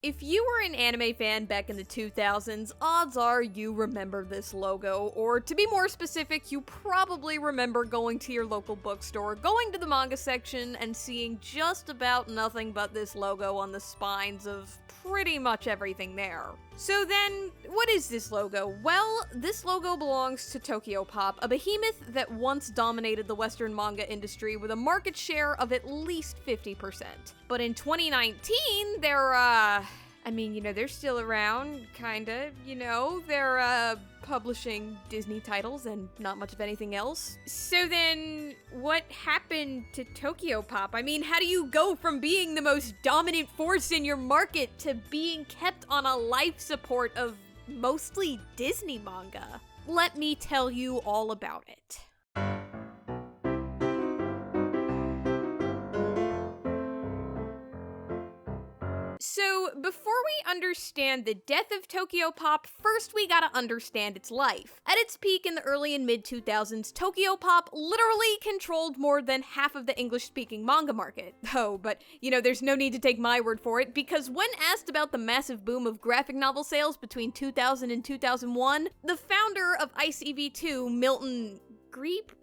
If you were an anime fan back in the 2000s, odds are you remember this logo, or to be more specific, you probably remember going to your local bookstore, going to the manga section, and seeing just about nothing but this logo on the spines of pretty much everything there. So then, what is this logo? Well, this logo belongs to Tokyopop, a behemoth that once dominated the Western manga industry with a market share of at least 50%. But in 2019, they're still around, kinda, they're, publishing Disney titles and not much of anything else. So then, what happened to Tokyopop? I mean, how do you go from being the most dominant force in your market to being kept on a life support of mostly Disney manga? Let me tell you all about it. So, before we understand the death of Tokyopop, first we gotta understand its life. At its peak in the early and mid-2000s, Tokyopop literally controlled more than half of the English-speaking manga market. Oh, but, there's no need to take my word for it, because when asked about the massive boom of graphic novel sales between 2000 and 2001, the founder of ICV2, Milton Gripe?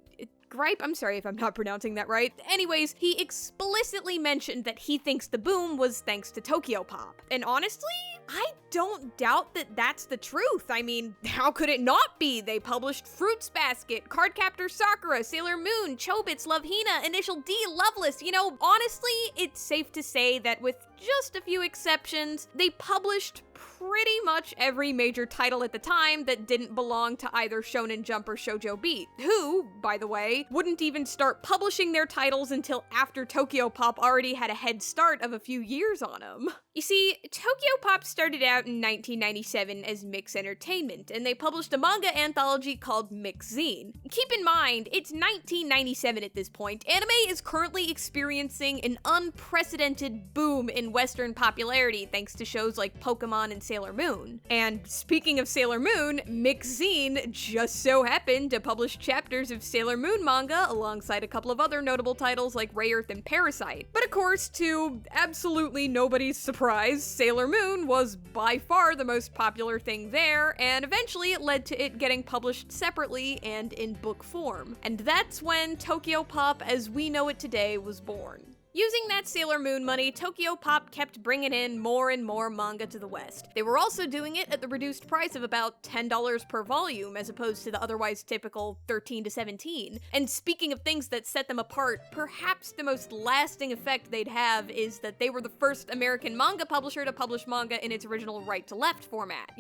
I'm sorry if I'm not pronouncing that right. Anyways, he explicitly mentioned that he thinks the boom was thanks to Tokyopop. And honestly, I don't doubt that that's the truth. I mean, how could it not be? They published Fruits Basket, Cardcaptor Sakura, Sailor Moon, Chobits, Love Hina, Initial D, Loveless. Honestly, it's safe to say that with just a few exceptions, they published pretty much every major title at the time that didn't belong to either Shonen Jump or Shoujo Beat, who, by the way, wouldn't even start publishing their titles until after Tokyopop already had a head start of a few years on them. You see, Tokyopop started out in 1997 as Mix Entertainment, and they published a manga anthology called Mix Zine. Keep in mind, it's 1997 at this point. Anime is currently experiencing an unprecedented boom in Western popularity thanks to shows like Pokemon and Sailor Moon. And speaking of Sailor Moon, Mix Zine just so happened to publish chapters of Sailor Moon manga alongside a couple of other notable titles like Ray Earth and Parasite. But of course, to absolutely nobody's surprise, Sailor Moon was by far the most popular thing there, and eventually it led to it getting published separately and in book form. And that's when Tokyopop as we know it today was born. Using that Sailor Moon money, Tokyopop kept bringing in more and more manga to the West. They were also doing it at the reduced price of about $10 per volume, as opposed to the otherwise typical $13 to $17. And speaking of things that set them apart, perhaps the most lasting effect they'd have is that they were the first American manga publisher to publish manga in its original right-to-left format,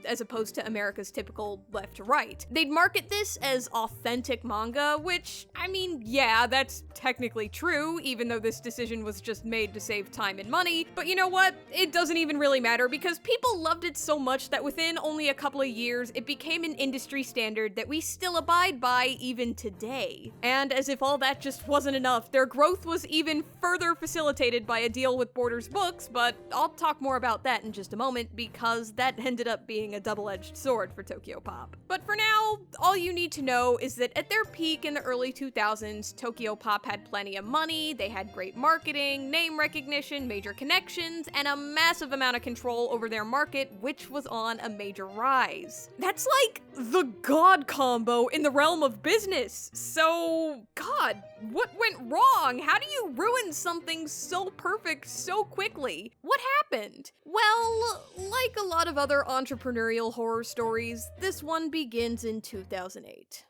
as opposed to America's typical left-to-right. They'd market this as authentic manga, which, yeah, that's technically true, even though this decision was just made to save time and money, but you know what? It doesn't even really matter because people loved it so much that within only a couple of years, it became an industry standard that we still abide by even today. And as if all that just wasn't enough, their growth was even further facilitated by a deal with Borders Books, but I'll talk more about that in just a moment because that ended up being a double-edged sword for Tokyopop. But for now, all you need to know is that at their peak in the early 2000s, Tokyopop had plenty of money, they had great marketing, name recognition, major connections, and a massive amount of control over their market, which was on a major rise. That's like the god combo in the realm of business. So, God, what went wrong? How do you ruin something so perfect so quickly? What happened? Well, like a lot of other entrepreneurial horror stories, this one begins in 2008.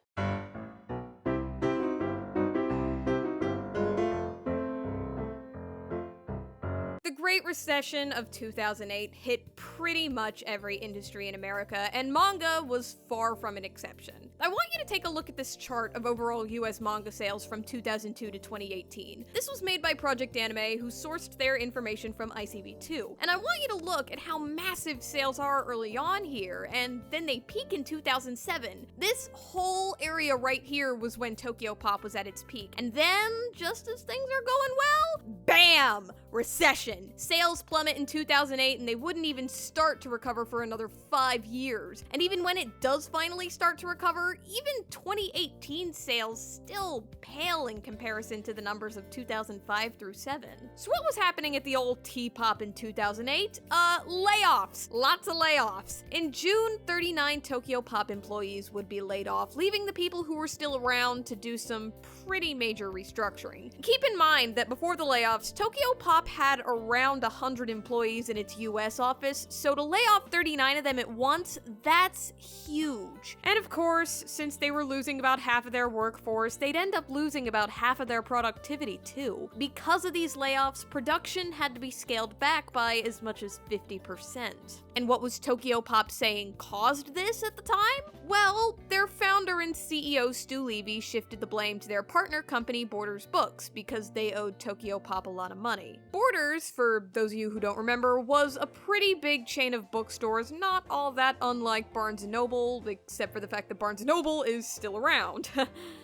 The Great Recession of 2008 hit pretty much every industry in America, and manga was far from an exception. I want you to take a look at this chart of overall US manga sales from 2002 to 2018. This was made by Project Anime, who sourced their information from ICV2. And I want you to look at how massive sales are early on here, and then they peak in 2007. This whole area right here was when Tokyopop was at its peak. And then, just as things are going well, BAM! recession. Sales plummet in 2008 and they wouldn't even start to recover for another 5 years. And even when it does finally start to recover, even 2018 sales still pale in comparison to the numbers of 2005 through 7. So what was happening at the old T-pop in 2008? Layoffs. Lots of layoffs. In June, 39 Tokyopop employees would be laid off, leaving the people who were still around to do some pretty major restructuring. Keep in mind that before the layoffs, Tokyopop had around 100 employees in its US office, so to lay off 39 of them at once, that's huge. And of course, since they were losing about half of their workforce, they'd end up losing about half of their productivity too. Because of these layoffs, production had to be scaled back by as much as 50%. And what was Tokyopop saying caused this at the time? Well, their founder and CEO Stu Levy shifted the blame to their partner company Borders Books because they owed Tokyopop a lot of money. Borders, for those of you who don't remember, was a pretty big chain of bookstores, not all that unlike Barnes & Noble, except for the fact that Barnes & Noble is still around.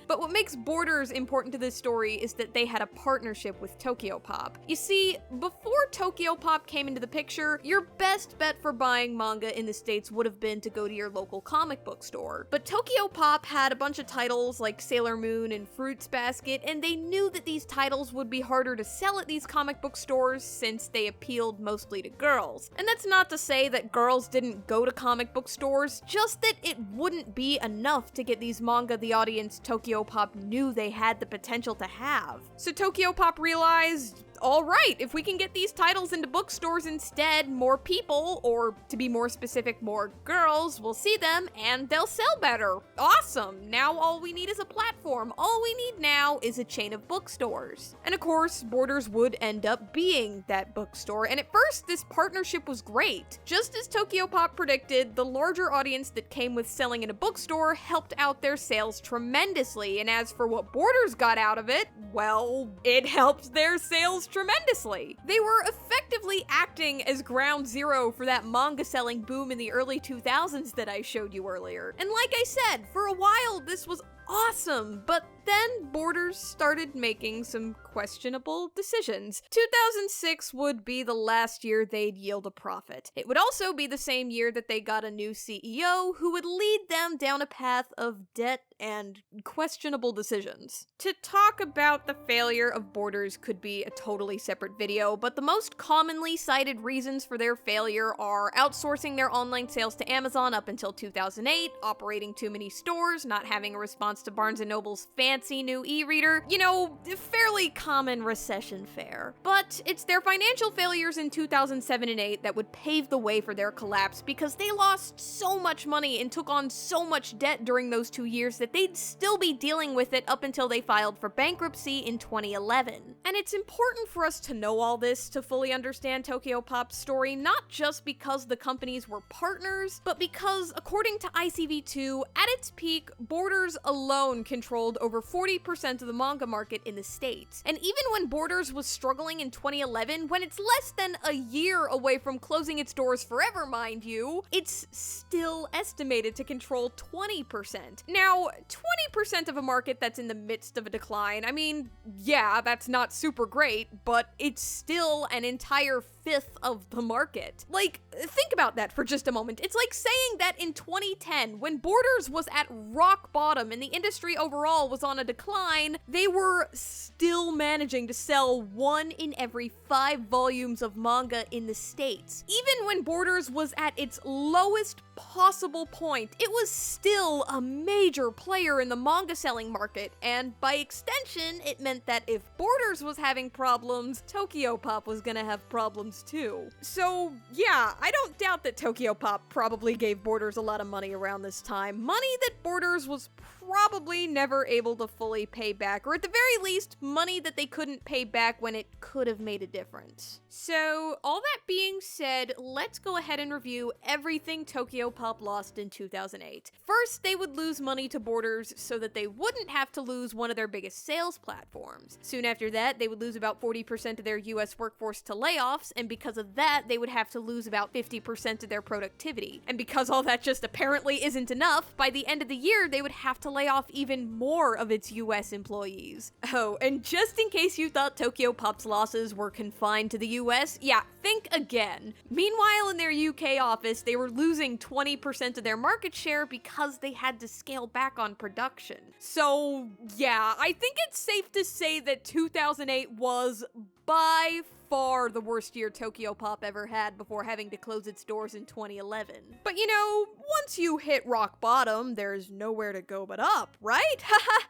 But what makes Borders important to this story is that they had a partnership with Tokyopop. You see, before Tokyopop came into the picture, your best bet for buying manga in the States would have been to go to your local comic book store. But Tokyopop had a bunch of titles like Sailor Moon and Fruits Basket, and they knew that these titles would be harder to sell at these comic book stores since they appealed mostly to girls. And that's not to say that girls didn't go to comic book stores, just that it wouldn't be enough to get these manga the audience Tokyopop knew they had the potential to have. So Tokyopop realized, alright, if we can get these titles into bookstores instead, more people, or to be more specific, more girls, will see them and they'll sell better. Awesome! Now all we need is a platform. All we need now is a chain of bookstores. And of course, Borders would end up being that bookstore, and at first this partnership was great. Just as Tokyopop predicted, the larger audience that came with selling in a bookstore helped out their sales tremendously, and as for what Borders got out of it, well, it helped their sales tremendously. They were effectively acting as ground zero for that manga selling boom in the early 2000s that I showed you earlier. And like I said, for a while this was awesome, but then Borders started making some questionable decisions. 2006 would be the last year they'd yield a profit. It would also be the same year that they got a new CEO who would lead them down a path of debt and questionable decisions. To talk about the failure of Borders could be a totally separate video, but the most commonly cited reasons for their failure are outsourcing their online sales to Amazon up until 2008, operating too many stores, not having a response to Barnes & Noble's fancy new e-reader, you know, fairly common recession fare. But it's their financial failures in 2007 and 8 that would pave the way for their collapse because they lost so much money and took on so much debt during those 2 years that they'd still be dealing with it up until they filed for bankruptcy in 2011. And it's important for us to know all this to fully understand Tokyopop's story, not just because the companies were partners, but because, according to ICV2, at its peak, Borders alone controlled over 40% of the manga market in the States. And even when Borders was struggling in 2011, when it's less than a year away from closing its doors forever, mind you, it's still estimated to control 20%. Now, 20% of a market that's in the midst of a decline, I mean, yeah, that's not super great, but it's still an entire fifth of the market. Like, think about that for just a moment. It's like saying that in 2010, when Borders was at rock bottom and the industry overall was on a decline, they were still managing to sell 1 in every 5 volumes of manga in the States. Even when Borders was at its lowest possible point, it was still a major player in the manga selling market, and by extension, it meant that if Borders was having problems, Tokyopop was gonna have problems too. So yeah, I don't doubt that Tokyopop probably gave Borders a lot of money around this time. Money that Borders was probably never able to fully pay back, or at the very least, money that they couldn't pay back when it could have made a difference. So, all that being said, let's go ahead and review everything Tokyopop lost in 2008. First, they would lose money to Borders headquarters so that they wouldn't have to lose one of their biggest sales platforms. Soon after that, they would lose about 40% of their US workforce to layoffs, and because of that, they would have to lose about 50% of their productivity. And because all that just apparently isn't enough, by the end of the year, they would have to lay off even more of its US employees. Oh, and just in case you thought Tokyopop's losses were confined to the US, yeah, think again. Meanwhile, in their UK office, they were losing 20% of their market share because they had to scale back on production. So, yeah, I think it's safe to say that 2008 was by far the worst year Tokyopop ever had before having to close its doors in 2011. But you know, once you hit rock bottom, there's nowhere to go but up, right? Haha,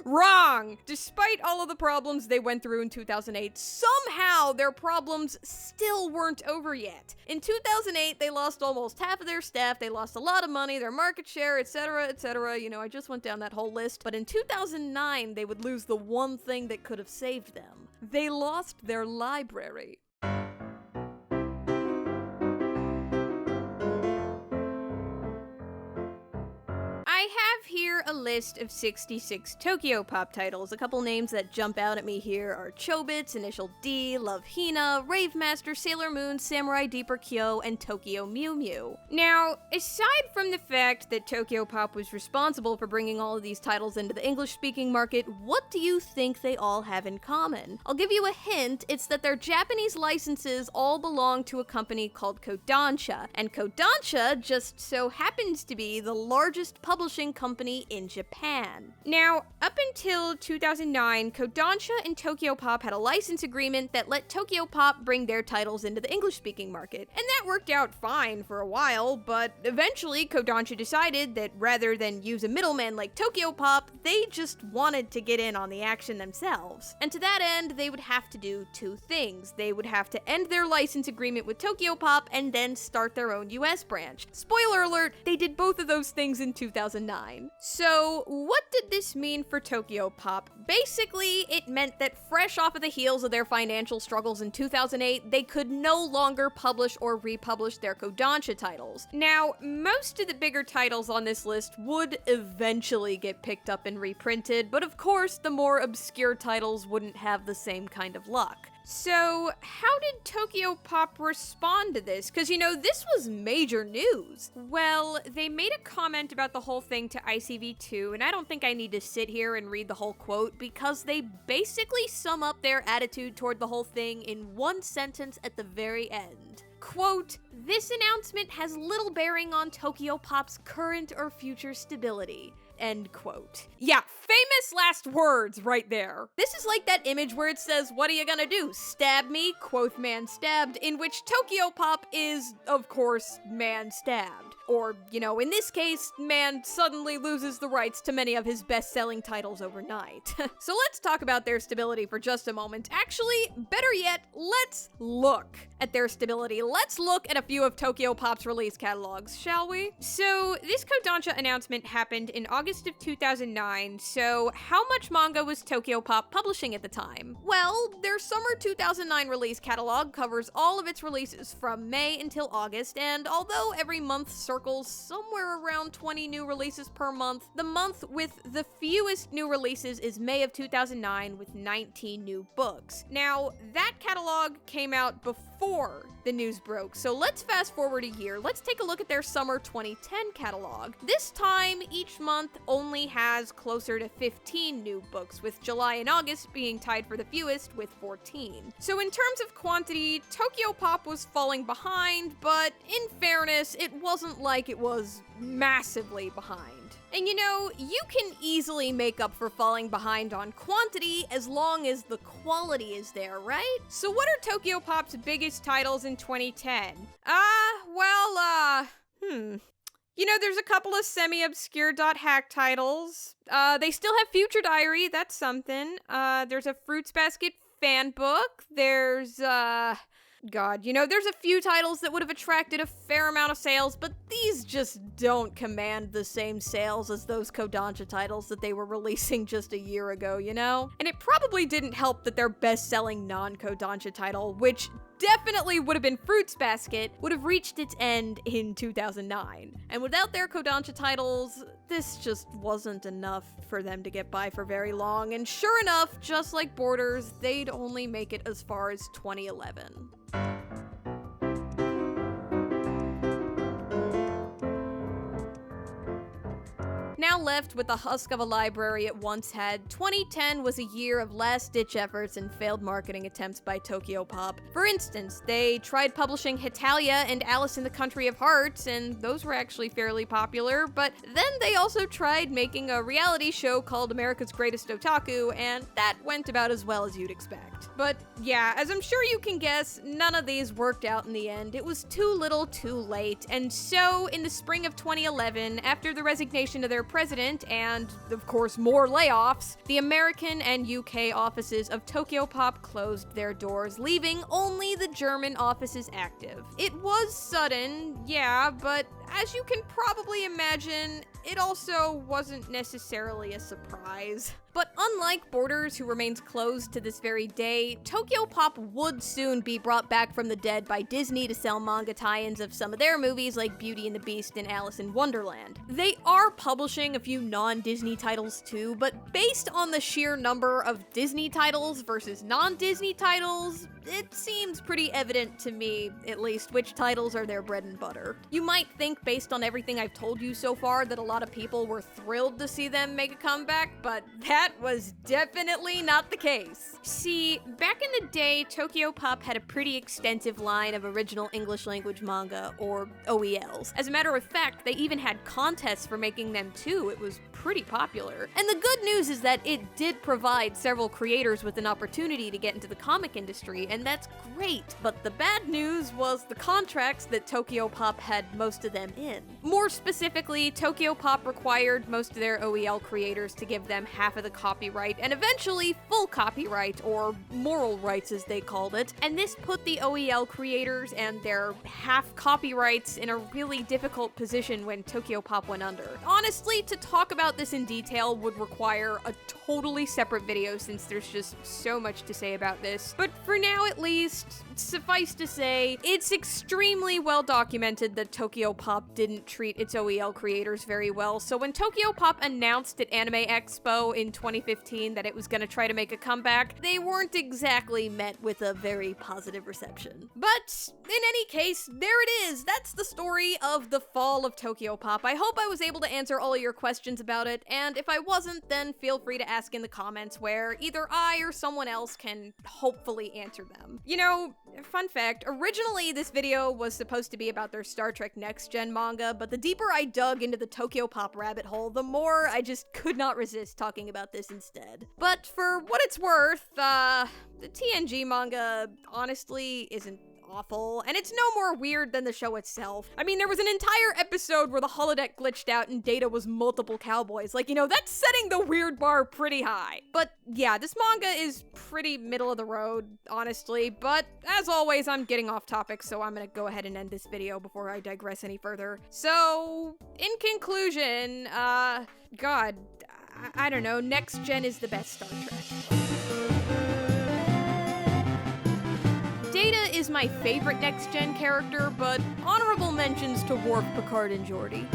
wrong! Despite all of the problems they went through in 2008, somehow their problems still weren't over yet. In 2008, they lost almost half of their staff, they lost a lot of money, their market share, etc., etc. You know, I just went down that whole list. But in 2009, they would lose the one thing that could have saved them. They lost their library. I have here a list of 66 Tokyopop titles. A couple names that jump out at me here are Chobits, Initial D, Love Hina, Rave Master, Sailor Moon, Samurai Deeper Kyo, and Tokyo Mew Mew. Now, aside from the fact that Tokyopop was responsible for bringing all of these titles into the English-speaking market, what do you think they all have in common? I'll give you a hint, it's that their Japanese licenses all belong to a company called Kodansha, and Kodansha just so happens to be the largest publishing company in Japan. Now, up until 2009, Kodansha and Tokyopop had a license agreement that let Tokyopop bring their titles into the English-speaking market, and that worked out fine for a while, but eventually Kodansha decided that rather than use a middleman like Tokyopop, they just wanted to get in on the action themselves. And to that end, they would have to do two things. They would have to end their license agreement with Tokyopop and then start their own US branch. Spoiler alert, they did both of those things in 2009. So, what did this mean for Tokyopop? Basically, it meant that fresh off of the heels of their financial struggles in 2008, they could no longer publish or republish their Kodansha titles. Now, most of the bigger titles on this list would eventually get picked up and reprinted, but of course, the more obscure titles wouldn't have the same kind of luck. So, how did Tokyopop respond to this? Because, you know, this was major news. Well, they made a comment about the whole thing to ICV2, and I don't think I need to sit here and read the whole quote, because they basically sum up their attitude toward the whole thing in one sentence at the very end. Quote, "This announcement has little bearing on Tokyopop's current or future stability." End quote. Yeah, famous last words right there. This is like that image where it says, "What are you gonna do? Stab me?" Quoth man stabbed, in which Tokyopop is, of course, man stabbed. Or, you know, in this case, man suddenly loses the rights to many of his best-selling titles overnight. So let's talk about their stability for just a moment. Actually, better yet, let's look at their stability. Let's look at a few of Tokyopop's release catalogs, shall we? So, this Kodansha announcement happened in August of 2009, so how much manga was Tokyopop publishing at the time? Well, their summer 2009 release catalog covers all of its releases from May until August, and although every month circles somewhere around 20 new releases per month, the month with the fewest new releases is May of 2009 with 19 new books. Now, that catalog came out before the news broke, so let's fast forward a year. Let's take a look at their summer 2010 catalog. This time, each month only has closer to 15 new books, with July and August being tied for the fewest with 14. So in terms of quantity, Tokyopop was falling behind, but in fairness, it wasn't like it was massively behind. And you know, you can easily make up for falling behind on quantity as long as the quality is there, right? So what are Tokyopop's biggest titles in 2010? You know, there's a couple of semi-obscure .hack titles. They still have Future Diary, that's something. There's a Fruits Basket fan book. There's, there's a few titles that would have attracted a fair amount of sales, but these just don't command the same sales as those Kodansha titles that they were releasing just a year ago, you know? And it probably didn't help that their best-selling non-Kodansha title, which definitely would have been Fruits Basket, would have reached its end in 2009. And without their Kodansha titles, this just wasn't enough for them to get by for very long, and sure enough, just like Borders, they'd only make it as far as 2011. Now left with the husk of a library it once had, 2010 was a year of last-ditch efforts and failed marketing attempts by Tokyopop. For instance, they tried publishing Hitalia and Alice in the Country of Hearts, and those were actually fairly popular, but then they also tried making a reality show called America's Greatest Otaku, and that went about as well as you'd expect. But yeah, as I'm sure you can guess, none of these worked out in the end. It was too little too late, and so in the spring of 2011, after the resignation of their president and, of course, more layoffs, the American and UK offices of Tokyopop closed their doors, leaving only the German offices active. It was sudden, yeah, but as you can probably imagine, it also wasn't necessarily a surprise. But unlike Borders, who remains closed to this very day, Tokyopop would soon be brought back from the dead by Disney to sell manga tie-ins of some of their movies like Beauty and the Beast and Alice in Wonderland. They are publishing a few non-Disney titles too, but based on the sheer number of Disney titles versus non-Disney titles, it seems pretty evident to me, at least, which titles are their bread and butter. You might think, based on everything I've told you so far, that a lot of people were thrilled to see them make a comeback, but that was definitely not the case. See, back in the day, Tokyopop had a pretty extensive line of original English language manga, or OELs. As a matter of fact, they even had contests for making them too. It was pretty popular. And the good news is that it did provide several creators with an opportunity to get into the comic industry, and that's great. But the bad news was the contracts that Tokyopop had most of them in. More specifically, Tokyopop required most of their OEL creators to give them half of the copyright, and eventually full copyright, or moral rights as they called it, and this put the OEL creators and their half copyrights in a really difficult position when Tokyopop went under. Honestly, to talk about this in detail would require a totally separate video since there's just so much to say about this, but for now at least, suffice to say, it's extremely well documented that Tokyopop didn't treat its OEL creators very well, so when Tokyopop announced at Anime Expo in 2015 that it was gonna try to make a comeback, they weren't exactly met with a very positive reception. But in any case, there it is! That's the story of the fall of Tokyopop. I hope I was able to answer all of your questions about it, and if I wasn't, then feel free to ask in the comments where either I or someone else can hopefully answer them. You know, fun fact, originally this video was supposed to be about their Star Trek Next Gen manga, but the deeper I dug into the Tokyopop rabbit hole, the more I just could not resist talking about this instead. But for what it's worth, the TNG manga honestly isn't awful, and it's no more weird than the show itself. I mean, there was an entire episode where the holodeck glitched out and Data was multiple cowboys. Like, you know, that's setting the weird bar pretty high. But yeah, this manga is pretty middle of the road, honestly, but as always, I'm getting off topic, so I'm gonna go ahead and end this video before I digress any further. So, in conclusion, God, I don't know, Next Gen is the best Star Trek. Data is my favorite Next Gen character, but honorable mentions to Worf, Picard, and Geordi.